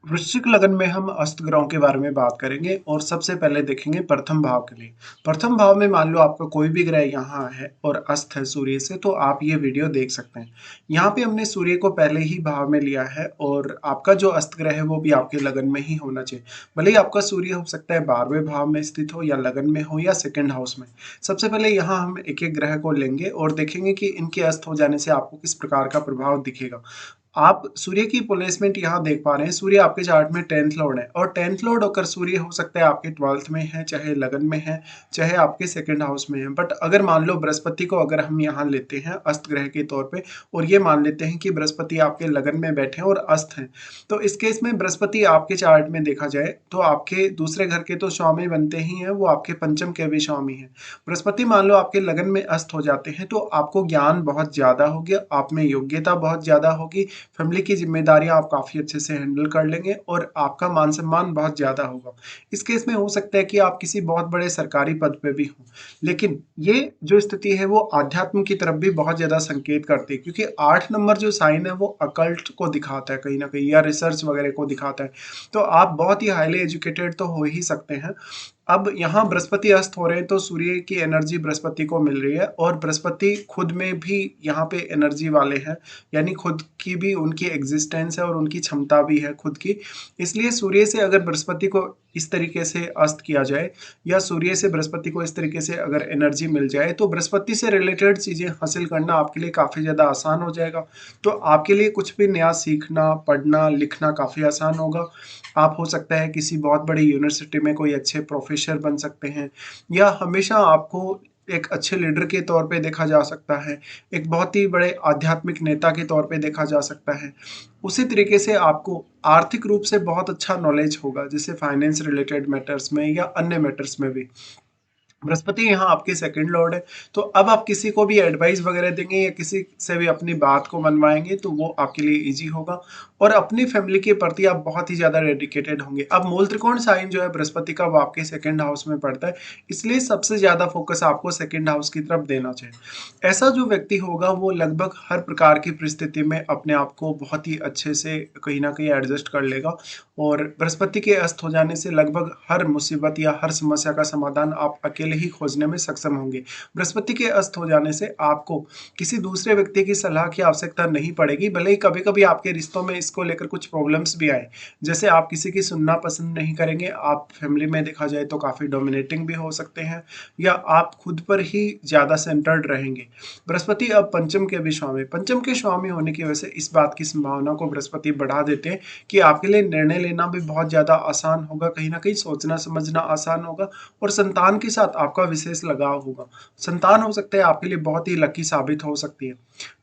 वृश्चिक लगन में हम अस्त ग्रहों के बारे में बात करेंगे और सबसे पहले देखेंगे प्रथम भाव के लिए। प्रथम भाव में मान लो आपका कोई भी ग्रह यहाँ है और अस्त है सूर्य से, तो आप ये वीडियो देख सकते हैं। यहाँ पे हमने सूर्य को पहले ही भाव में लिया है और आपका जो अस्त ग्रह है वो भी आपके लगन में ही होना चाहिए। भले ही आपका सूर्य हो सकता है 12वें भाव में स्थित हो या लगन में हो या सेकंड हाउस में। सबसे पहले यहाँ हम एक एक ग्रह को लेंगे और देखेंगे कि इनके अस्त हो जाने से आपको किस प्रकार का प्रभाव दिखेगा। आप सूर्य की प्लेसमेंट यहाँ देख पा रहे हैं। सूर्य आपके चार्ट में 10th लॉर्ड है और 10th लॉर्ड होकर सूर्य हो सकता है आपके 12th में है, चाहे लगन में है, चाहे आपके सेकंड हाउस में है। बट अगर मान लो बृहस्पति को अगर हम यहाँ लेते हैं अस्त ग्रह के तौर पे और ये मान लेते हैं कि बृहस्पति आपके लगन में बैठे हैं और अस्त हैं, तो इस केस में बृहस्पति आपके चार्ट में देखा जाए तो आपके दूसरे घर के तो स्वामी बनते ही हैं, वो आपके पंचम के भी स्वामी हैं। बृहस्पति मान लो आपके लगन में अस्त हो जाते हैं तो आपको ज्ञान बहुत ज्यादा होगा, आप में योग्यता बहुत ज्यादा होगी, फैमिली की जिम्मेदारियां आप काफी अच्छे से हैंडल कर लेंगे और आपका मान सम्मान बहुत ज्यादा होगा। इस केस में हो सकता है कि आप किसी बहुत बड़े सरकारी पद पे भी हो, लेकिन ये जो स्थिति है वो आध्यात्म की तरफ भी बहुत ज्यादा संकेत करती है, क्योंकि 8 नंबर जो साइन है वो अकल्ट को दिखाता है कहीं ना कहीं, या रिसर्च वगैरह को दिखाता है। तो आप बहुत ही हाईली एजुकेटेड तो हो ही सकते हैं। अब यहाँ बृहस्पति अस्त हो रहे हैं तो सूर्य की एनर्जी बृहस्पति को मिल रही है और बृहस्पति खुद में भी यहाँ पे एनर्जी वाले हैं, यानी खुद की भी उनकी एग्जिस्टेंस है और उनकी क्षमता भी है खुद की। इसलिए सूर्य से अगर बृहस्पति को इस तरीके से अस्त किया जाए या सूर्य से बृहस्पति को इस तरीके से अगर एनर्जी मिल जाए तो बृहस्पति से रिलेटेड चीजें हासिल करना आपके लिए काफी ज्यादा आसान हो जाएगा। तो आपके लिए कुछ भी नया सीखना, पढ़ना, लिखना काफी आसान होगा। आप हो सकता है किसी बहुत बड़ी यूनिवर्सिटी में कोई अच्छे प्रोफेसर बन सकते हैं, या हमेशा आपको एक अच्छे लीडर के तौर पे देखा जा सकता है, एक बहुत ही बड़े आध्यात्मिक नेता के तौर पे देखा जा सकता है। उसी तरीके से आपको आर्थिक रूप से बहुत अच्छा नॉलेज होगा, जैसे फाइनेंस रिलेटेड मैटर्स में या अन्य मैटर्स में भी। बृहस्पति यहाँ आपके सेकंड लॉर्ड है, तो अब आप किसी को भी एडवाइस वगैरह देंगे या किसी से भी अपनी बात को मनवाएंगे तो वो आपके लिए इजी होगा और अपनी फैमिली के प्रति आप बहुत ही ज्यादा डेडिकेटेड होंगे। अब मूल त्रिकोण साइन जो है बृहस्पति का वो आपके सेकंड हाउस में पड़ता है, इसलिए सबसे ज्यादा फोकस आपको सेकंड हाउस की तरफ देना चाहिए। ऐसा जो व्यक्ति होगा वो लगभग हर प्रकार की परिस्थिति में अपने आप को बहुत ही अच्छे से कहीं ना कहीं एडजस्ट कर लेगा और बृहस्पति के अस्त हो जाने से लगभग हर मुसीबत या हर समस्या का समाधान आप अकेले ही खोजने में सक्षम होंगे। बृहस्पति के अस्त हो जाने से आपको किसी दूसरे व्यक्ति की सलाह की आवश्यकता नहीं पड़ेगी, भले ही कभी कभी आपके रिश्तों में इसको लेकर कुछ प्रॉब्लम्स भी आए, जैसे आप किसी की सुनना पसंद नहीं करेंगे, आप फैमिली में देखा जाए तो काफी डोमिनेटिंग भी हो सकते हैं, या आप खुद पर ही ज्यादा सेंटर्ड रहेंगे। बृहस्पति अब पंचम के भी स्वामी, पंचम के स्वामी होने की वजह से इस बात की संभावना को बृहस्पति बढ़ा देते हैं कि आपके लिए निर्णय लेना भी बहुत ज्यादा आसान होगा, कहीं ना कहीं सोचना समझना आसान होगा और संतान के साथ आपका विशेष लगाव होगा। संतान हो सकता है आपके लिए बहुत ही लकी साबित हो सकती है।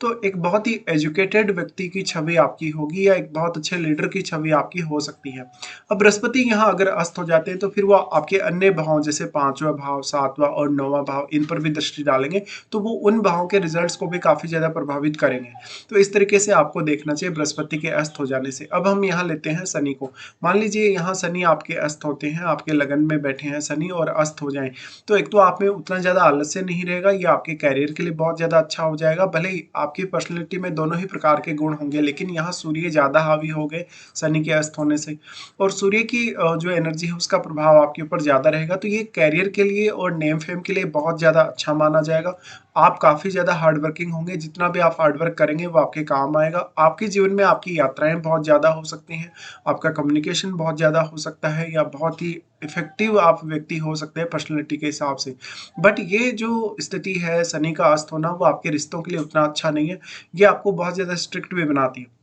तो एक बहुत ही एजुकेटेड व्यक्ति की छवि आपकी होगी या एक बहुत अच्छे लीडर की छवि आपकी हो सकती है। अब बृहस्पति यहाँ अगर अस्त हो जाते हैं तो फिर वो आपके अन्य भाव जैसे 5वां भाव, 7वां और 9वां भाव इन पर भी दृष्टि डालेंगे, तो वो उन भावों के रिजल्ट्स को भी काफी ज्यादा प्रभावित करेंगे। तो इस तरीके से आपको देखना चाहिए बृहस्पति के अस्त हो जाने से। अब हम यहाँ लेते हैं शनि को। मान लीजिए यहाँ शनि आपके अस्त होते हैं, आपके लगन में बैठे हैं शनि और अस्त हो जाएं, तो एक तो आप में उतना ज्यादा आलस्य नहीं रहेगा, ये आपके कैरियर के लिए बहुत ज्यादा अच्छा हो जाएगा। भले ही आपकी पर्सनैलिटी में दोनों ही प्रकार के गुण होंगे, लेकिन यहाँ सूर्य ज्यादा हावी हो गए शनि के अस्त होने से, और सूर्य की जो एनर्जी है उसका प्रभाव आपके ऊपर ज्यादा रहेगा, तो ये कैरियर के लिए और नेम फेम के लिए बहुत ज्यादा अच्छा माना जाएगा। आप काफी ज्यादा हार्ड वर्किंग होंगे, जितना भी आप हार्ड वर्क करेंगे वो आपके काम आएगा। आपके जीवन में आपकी यात्राएं बहुत ज्यादा हो सकती हैं, आपका कम्युनिकेशन बहुत ज्यादा हो सकता है, या बहुत ही इफेक्टिव आप व्यक्ति हो सकते हैं पर्सनैलिटी के हिसाब से। बट ये जो स्थिति है शनि का अस्त होना वो आपके रिश्तों के लिए उतना अच्छा नहीं है, ये आपको बहुत ज्यादा स्ट्रिक्ट भी बनाती है।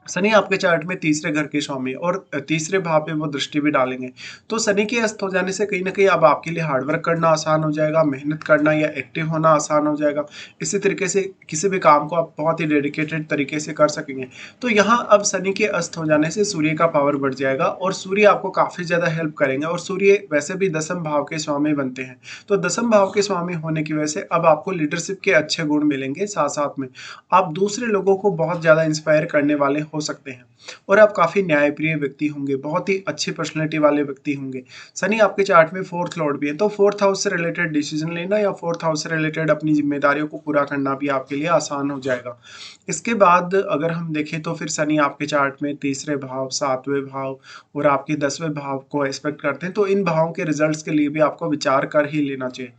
शनि आपके चार्ट में तीसरे घर के स्वामी और तीसरे भाव पे वो दृष्टि भी डालेंगे, तो शनि के अस्त हो जाने से कहीं ना कहीं अब आपके लिए हार्डवर्क करना आसान हो जाएगा, मेहनत करना या एक्टिव होना आसान हो जाएगा। इसी तरीके से किसी भी काम को आप बहुत ही डेडिकेटेड तरीके से कर सकेंगे। तो यहाँ अब शनि के अस्त हो जाने से सूर्य का पावर बढ़ जाएगा और सूर्य आपको काफी ज्यादा हेल्प करेंगे, और सूर्य वैसे भी दसम भाव के स्वामी बनते हैं, तो दसम भाव के स्वामी होने की वजह से अब आपको लीडरशिप के अच्छे गुण मिलेंगे। साथ साथ में आप दूसरे लोगों को बहुत ज्यादा इंस्पायर करने वाले हो सकते हैं और आप काफ़ी न्यायप्रिय व्यक्ति होंगे, बहुत ही अच्छी पर्सनैलिटी वाले व्यक्ति होंगे। शनि आपके चार्ट में 4th लॉर्ड भी है, तो 4th हाउस से रिलेटेड डिसीजन लेना या 4th हाउस से रिलेटेड अपनी ज़िम्मेदारियों को पूरा करना भी आपके लिए आसान हो जाएगा। इसके बाद अगर हम देखें तो फिर शनि आपके चार्ट में तीसरे भाव, 7वें भाव और आपके 10वें भाव को एस्पेक्ट करते हैं, तो इन भावों के रिजल्ट्स के लिए भी आपको विचार कर ही लेना चाहिए।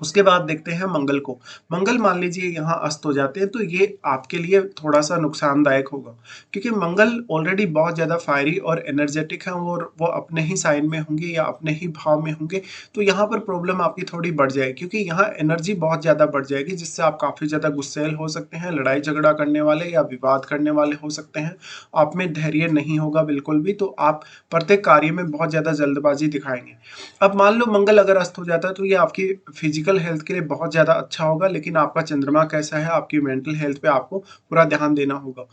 उसके बाद देखते हैं मंगल को। मंगल मान लीजिए यहाँ अस्त हो जाते हैं तो ये आपके लिए थोड़ा-सा नुकसानदायक होगा, क्योंकि मंगल ऑलरेडी बहुत ज़्यादा फायरी और एनर्जेटिक है और वो अपने ही साइन में होंगे या अपने ही भाव में होंगे, तो यहाँ पर प्रॉब्लम आपकी थोड़ी बढ़ जाएगी, क्योंकि यहाँ एनर्जी बहुत ज़्यादा बढ़ जाएगी, जिससे आप काफ़ी ज़्यादा गुस्सैल हो सकते हैं, लड़ाई-झगड़ा करने वाले या विवाद करने वाले हो सकते हैं। आप में धैर्य नहीं होगा बिल्कुल भी, तो आप प्रत्येक कार्य में बहुत ज़्यादा जल्दबाज़ी दिखाएँगे। अब मान लो मंगल अगर अस्त हो जाता है तो ये आपकी फिजिकल हेल्थ के लिए बहुत ज़्यादा अच्छा होगा, लेकिन आपका चंद्रमा कैसा है, आपकी मेंटल हेल्थ पे आपको पूरा ध्यान देना होगा।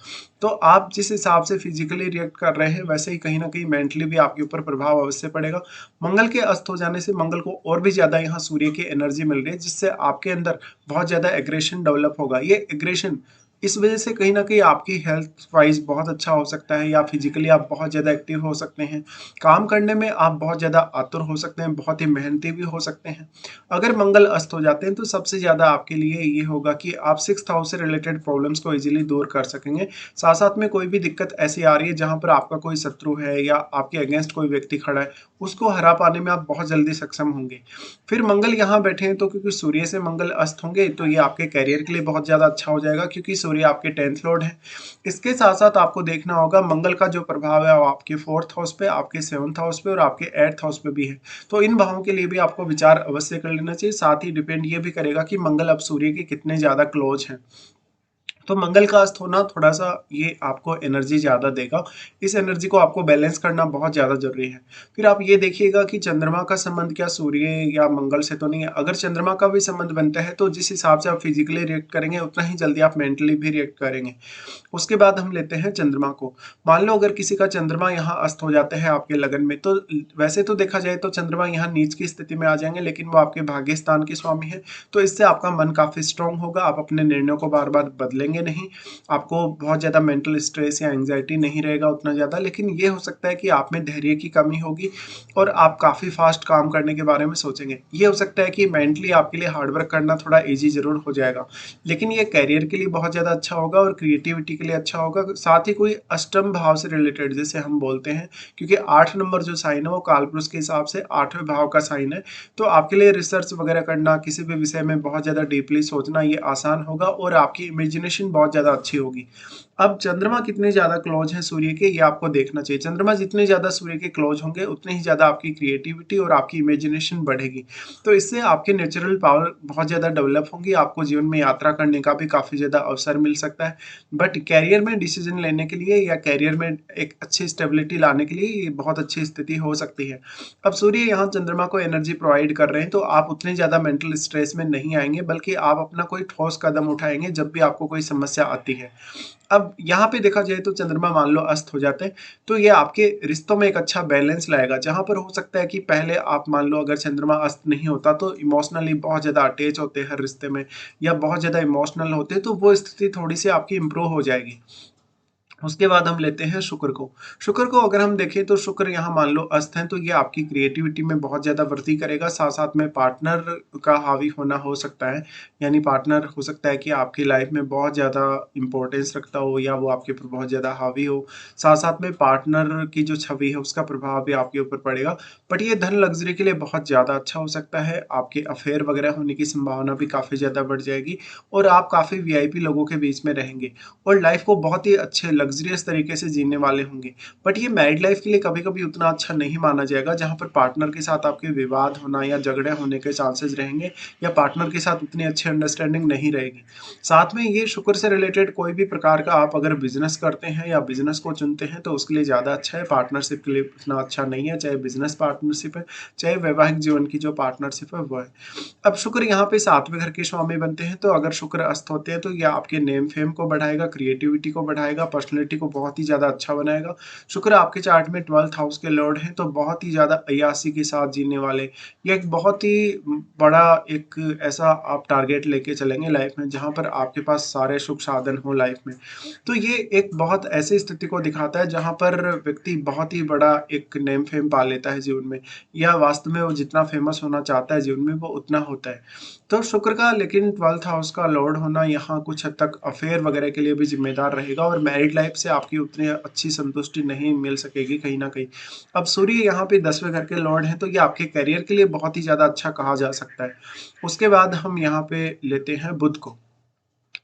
तो आप जिस हिसाब से फिजिकली रिएक्ट कर रहे हैं, वैसे ही कहीं न कहीं मेंटली भी आपके ऊपर प्रभाव अवश्य पड़ेगा। मंगल के अस्त हो जाने से मंगल को और भी ज़्यादा यहाँ सूर्य की एनर्जी मिल रही है, जिससे आपके अंदर बहुत ज़्यादा एग्रेशन डेवलप होगा। ये एग्रेशन इस वजह से कहीं न कहीं आपकी हेल्थ वाइज़ बहुत अच्छा हो सकता है, या फिजिकली आप बहुत ज़्यादा एक्टिव हो सकते हैं। काम करने में आप बहुत ज़्यादा आतुर हो सकते हैं, बहुत ही मेहनती भी हो सकते हैं। अगर मंगल अस्त हो जाते हैं तो सबसे ज़्यादा आपके लिए ये होगा कि आप 6th हाउस से रिलेटेड प्रॉब्लम्स को ईज़िली दूर कर सकेंगे। साथ-साथ में कोई भी दिक्कत ऐसी आ रही है जहाँ पर आपका कोई शत्रु है या आपके अगेंस्ट कोई व्यक्ति खड़ा है, उसको हरा पाने में आप बहुत जल्दी सक्षम होंगे। फिर मंगल यहाँ बैठे हैं तो क्योंकि सूर्य से मंगल अस्त होंगे तो ये आपके करियर के लिए बहुत ज़्यादा अच्छा हो जाएगा, क्योंकि सूर्य आपके 10th लॉर्ड हैं। इसके साथ-साथ आपको देखना होगा मंगल का जो प्रभाव है वो आपके 4th हाउस पे, आपके 7th हाउस पे और आपके 8th हाउस पे भी है। तो इन भावों के लिए भी आपको विचार अवश्य कर लेना चाहिए। साथ ही डिपेंड ये भी करेगा कि मंगल अब सूर्य के कितने ज़्यादा क्लोज हैं। तो मंगल का अस्त होना थोड़ा-सा ये आपको एनर्जी ज़्यादा देगा। इस एनर्जी को आपको बैलेंस करना बहुत ज़्यादा ज़रूरी है। फिर आप ये देखिएगा कि चंद्रमा का संबंध क्या सूर्य या मंगल से तो नहीं है। अगर चंद्रमा का भी संबंध बनता है तो जिस हिसाब से आप फिज़िकली रिएक्ट करेंगे, उतना ही जल्दी आप मेंटली भी रिएक्ट करेंगे। उसके बाद हम लेते हैं चंद्रमा को। मान लो अगर किसी का चंद्रमा यहाँ अस्त हो जाता है आपके लगन में, तो वैसे तो देखा जाए तो चंद्रमा यहाँ नीच की स्थिति में आ जाएँगे, लेकिन वो आपके भाग्य स्थान के स्वामी हैं। तो इससे आपका मन काफ़ी स्ट्रॉन्ग होगा, आप अपने निर्णयों को बार-बार बदलेंगे नहीं। आपको बहुत ज़्यादा मेंटल स्ट्रेस या एंग्ज़ायटी नहीं रहेगा उतना ज़्यादा, लेकिन ये हो सकता है कि आप में धैर्य की कमी होगी और आप काफ़ी फ़ास्ट काम करने के बारे में सोचेंगे। ये हो सकता है कि मेंटली आपके लिए हार्ड वर्क करना थोड़ा ईज़ी ज़रूर हो जाएगा, लेकिन ये करियर के लिए बहुत ज़्यादा अच्छा होगा और क्रिएटिविटी के लिए अच्छा होगा। साथ ही कोई अष्टम भाव से रिलेटेड जिसे हम बोलते हैं, क्योंकि 8 नंबर जो साइन है वो कालपुरुष के हिसाब से 8वें भाव का साइन है, तो आपके लिए रिसर्च वगैरह करना, किसी भी विषय में बहुत ज़्यादा डीपली सोचना ये आसान होगा और आपकी इमेजिनेशन बहुत ज़्यादा अच्छी होगी। अब चंद्रमा कितने ज़्यादा क्लोज हैं सूर्य के, ये आपको देखना चाहिए। चंद्रमा जितने ज़्यादा सूर्य के क्लोज होंगे, उतने ही ज़्यादा आपकी क्रिएटिविटी और आपकी इमेजिनेशन बढ़ेगी। तो इससे आपके नेचुरल पावर बहुत ज़्यादा डेवलप होंगी, आपको जीवन में यात्रा करने का भी काफ़ी ज़्यादा अवसर मिल सकता है। बट करियर में डिसीजन लेने के लिए या करियर में एक अच्छी स्टेबिलिटी लाने के लिए ये बहुत अच्छी स्थिति हो सकती है। अब सूर्य यहाँ चंद्रमा को एनर्जी प्रोवाइड कर रहे हैं, तो आप उतने ज़्यादा मेंटल स्ट्रेस में नहीं आएँगे, बल्कि आप अपना कोई ठोस कदम उठाएँगे जब भी आपको कोई समस्या आती है। अब यहाँ पे देखा जाए तो चंद्रमा मान लो अस्त हो जाते हैं, तो ये आपके रिश्तों में एक अच्छा बैलेंस लाएगा। जहाँ पर हो सकता है कि पहले आप मान लो अगर चंद्रमा अस्त नहीं होता तो इमोशनली बहुत ज़्यादा अटैच होते हैं हर रिश्ते में या बहुत ज़्यादा इमोशनल होते हैं, तो वो स्थिति थोड़ी-सी आपकी इम्प्रूव हो जाएगी। उसके बाद हम लेते हैं शुक्र को। शुक्र को अगर हम देखें तो शुक्र यहाँ मान लो अस्त हैं, तो ये आपकी क्रिएटिविटी में बहुत ज़्यादा वृद्धि करेगा। साथ-साथ में पार्टनर का हावी होना हो सकता है, यानी पार्टनर हो सकता है कि आपकी लाइफ में बहुत ज़्यादा इम्पोर्टेंस रखता हो या वो आपके ऊपर बहुत ज़्यादा हावी हो। साथ-साथ में पार्टनर की जो छवि है उसका प्रभाव भी आपके ऊपर पड़ेगा। बट ये धन लग्ज़री के लिए बहुत ज़्यादा अच्छा हो सकता है। आपके अफ़ेयर वगैरह होने की संभावना भी काफ़ी ज़्यादा बढ़ जाएगी और आप काफ़ी वीआईपी लोगों के बीच में रहेंगे और लाइफ को बहुत ही अच्छे लग्ज़रियस तरीके से जीने वाले होंगे। बट ये मैरिड लाइफ के लिए कभी-कभी उतना अच्छा नहीं माना जाएगा, जहाँ पर पार्टनर के साथ आपके विवाद होना या झगड़े होने के चांसेस रहेंगे या पार्टनर के साथ उतनी अच्छी अंडरस्टैंडिंग नहीं रहेगी। साथ में ये शुक्र से रिलेटेड कोई भी प्रकार का आप अगर बिज़नेस करते हैं या बिज़नेस को चुनते हैं तो उसके लिए ज़्यादा अच्छा है, पार्टनरशिप के लिए उतना अच्छा नहीं है, चाहे बिज़नेस पार्टनरशिप है, चाहे वैवाहिक जीवन की जो पार्टनरशिप है वो है। अब शुक्र यहाँ पे 7वें घर के स्वामी बनते हैं, तो अगर शुक्र अस्त होते हैं तो ये आपके नेम फेम को बढ़ाएगा, क्रिएटिविटी को बढ़ाएगा, पर्सनैलिटी पर्सनैलिटी को बहुत ही ज़्यादा अच्छा बनाएगा। शुक्र आपके चार्ट में 12th हाउस के लॉर्ड हैं, तो बहुत ही ज़्यादा अय्याशी के साथ जीने वाले, ये एक बहुत ही बड़ा एक ऐसा आप टारगेट लेके चलेंगे लाइफ में, जहाँ पर आपके पास सारे सुख साधन हो लाइफ में। तो ये एक बहुत ऐसी स्थिति को दिखाता है जहाँ पर व्यक्ति बहुत ही बड़ा एक नेम फेम पा लेता है जीवन में, या वास्तव में वो जितना फेमस होना चाहता है जीवन में वो उतना होता है। तो शुक्र का लेकिन 12th हाउस का लॉर्ड होना यहाँ कुछ हद तक अफेयर वगैरह के लिए भी जिम्मेदार रहेगा, और मैरिड लाइफ से आपकी उतनी अच्छी संतुष्टि नहीं मिल सकेगी कहीं ना कहीं। अब सूर्य यहाँ पे 10वें घर के लॉर्ड हैं, तो ये आपके करियर के लिए बहुत ही ज़्यादा अच्छा कहा जा सकता है। उसके बाद हम यहाँ पे लेते हैं बुध को।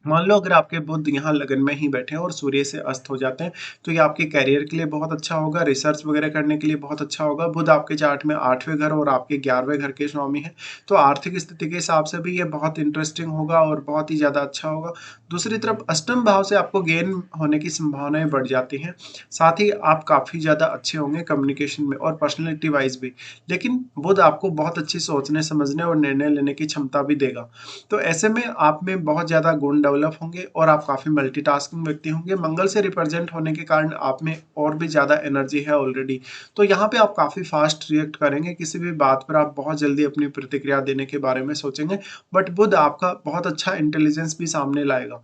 मान लो अगर आपके बुध यहाँ लगन में ही बैठे हैं और सूर्य से अस्त हो जाते हैं, तो ये आपके करियर के लिए बहुत अच्छा होगा, रिसर्च वगैरह करने के लिए बहुत अच्छा होगा। बुध आपके चार्ट में 8वें घर और आपके 11वें घर के स्वामी हैं, तो आर्थिक स्थिति के हिसाब से भी ये बहुत इंटरेस्टिंग होगा और बहुत ही ज़्यादा अच्छा होगा। दूसरी तरफ अष्टम भाव से आपको गेन होने की संभावनाएं बढ़ जाती हैं, साथ ही आप काफ़ी ज़्यादा अच्छे होंगे कम्युनिकेशन में और पर्सनैलिटी वाइज भी। लेकिन बुध आपको बहुत अच्छी सोचने समझने और निर्णय लेने की क्षमता भी देगा। तो ऐसे में आप में बहुत ज़्यादा गुण डेवलप होंगे और आप काफ़ी मल्टीटास्किंग व्यक्ति होंगे। मंगल से रिप्रेजेंट होने के कारण आप में और भी ज़्यादा एनर्जी है ऑलरेडी। तो यहाँ पे आप काफ़ी फास्ट रिएक्ट करेंगे, किसी भी बात पर आप बहुत जल्दी अपनी प्रतिक्रिया देने के बारे में सोचेंगे। बट बुध आपका बहुत अच्छा इंटेलिजेंस भी सामने लाएगा।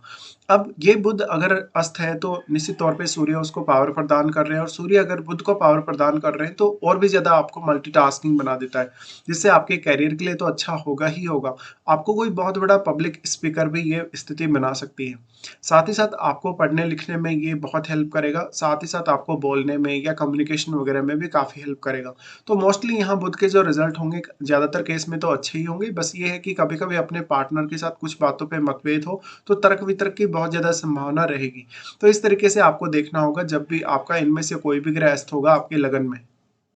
अब ये बुध अगर अस्त है तो निश्चित तौर पे सूर्य उसको पावर प्रदान कर रहे हैं, और सूर्य अगर बुध को पावर प्रदान कर रहे हैं तो और भी ज़्यादा आपको मल्टीटास्किंग बना देता है, जिससे आपके करियर के लिए तो अच्छा होगा ही होगा। आपको कोई बहुत बड़ा पब्लिक स्पीकर भी ये स्थिति बना सकती है। साथ ही साथ आपको पढ़ने लिखने में ये बहुत हेल्प करेगा, साथ ही साथ आपको बोलने में या कम्युनिकेशन वगैरह में भी काफ़ी हेल्प करेगा। तो मोस्टली यहाँ बुध के जो रिजल्ट होंगे ज़्यादातर केस में तो अच्छे ही होंगे। बस ये है कि कभी कभी अपने पार्टनर के साथ कुछ बातों पर मतभेद हो तो तर्क वितर्क की बहुत ज़्यादा संभावना रहेगी। तो इस तरीके से आपको देखना होगा जब भी आपका इनमें से कोई भी ग्रह अस्त होगा आपके लगन में।